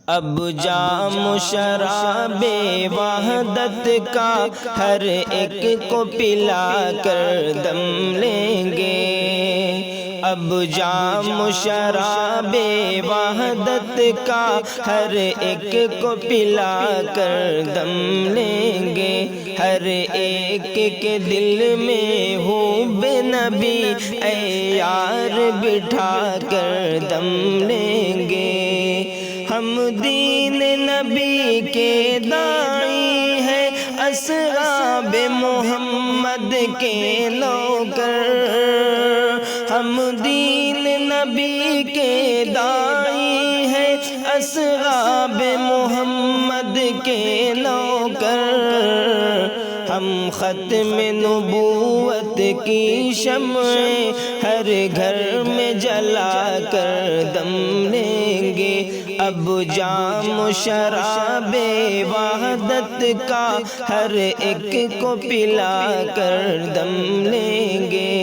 اب جام شراب وحدت کا ہر ایک کو پلا کر دم لیں گے۔ اب جام شراب وحدت کا ہر ایک کو پلا کر دم لیں گے۔ ہر ایک کے دل میں حب نبی اے یار بٹھا کر دم لیں گے۔ ہم دین نبی کے داعی ہیں، اصحاب محمد کے نوکر۔ ہم دین نبی کے داعی ہیں، اصحاب محمد کے نوکر۔ ہم ختم نبوت کی شمعیں ہر گھر میں جلا کر دم لیں گے۔ اب جام شراب وحدت کا ہر ایک کو پلا کر دم لیں گے۔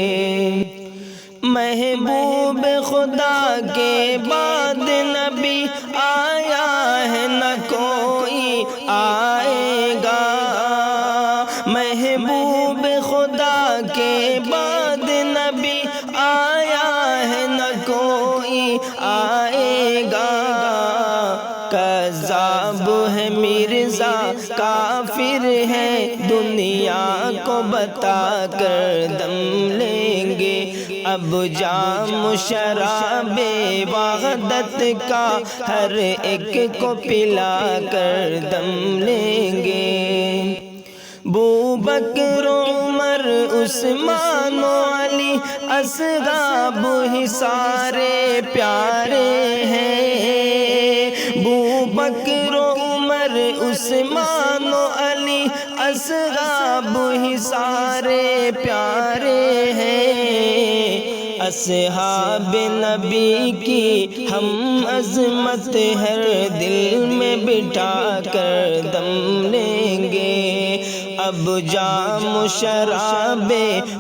محبوب خدا کے بعد نبی آیا ہے، نہ کوئی آئے گا۔ محبوب خدا کے بعد نبی آیا ہے، نہ کوئی آئے گا۔ کذاب ہے مرزا، کافر ہے، دنیا کو بتا کر دم لیں گے۔ اب جام شراب وحدت کا ہر ایک کو پلا کر دم لیں گے۔ بوبکر عمر عثمان و علی اصحاب ہی سارے پیارے ہیں۔ بوبکر عمر عثمان و علی اصحاب ہی سارے پیارے ہیں۔ اصحاب نبی کی ہم عظمت ہر دل میں بٹھا کر دم لیں گے۔ اب جام شراب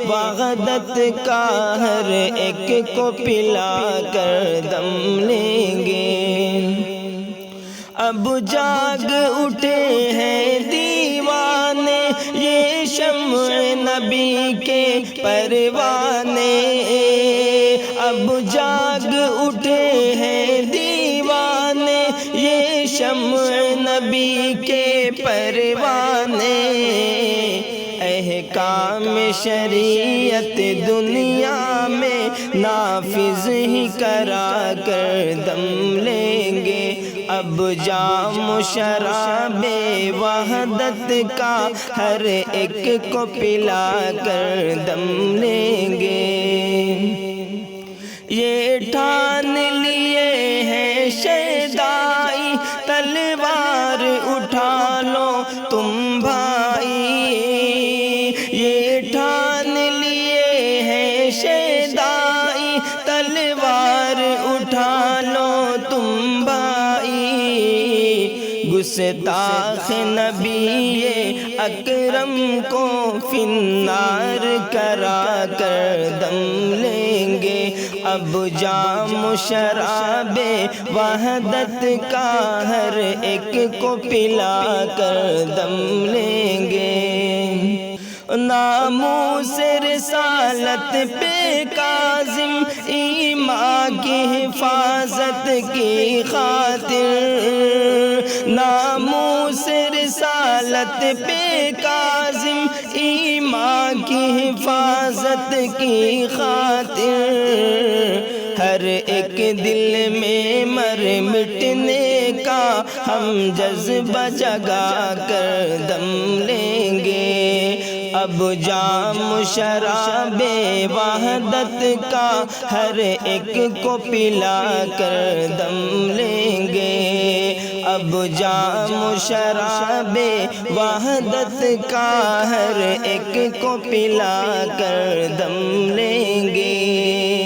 وحدت کا ہر ایک کو پلا کر دم لیں گے۔ اب جاگ اٹھے ہیں دیوانے، یہ شمع نبی کے پروانے۔ اب جاگ اٹھے ہیں دیوانے، یہ شمع نبی کے پروانے۔ احکام شریعت دنیا میں نافذ ہی کرا کر دم لیں گے۔ اب جام شراب وحدت کا ہر ایک کو پلا کر دم لیں گے۔ یہ ٹھان لیے ہیں شیدائی، تلوار اٹھا لو تم بھائی۔ یہ ٹھان لیے ہیں شیدائی، تلوار اٹھا لو تم بھائی۔ گستاخ نبی اکرم کو فی النار کرا کر دم لیں گے۔ اب جام شراب وحدت کا ہر ایک کو پلا کر دم لیں گے۔ ناموس رسالت پہ کاظم ایمان کی حفاظت کی خاطر، ناموس رسالت پہ کاظم ایمان کی حفاظت کی خاطر۔ ہر ایک دل میں مر مٹنے کا ہم جذبہ جگا کر دم لیں گے۔ اب جام شراب وحدت کا ہر ایک کو پلا کر دم لیں گے۔ اب جام شراب وحدت کا ہر ایک کو پلا کر دم لیں گے۔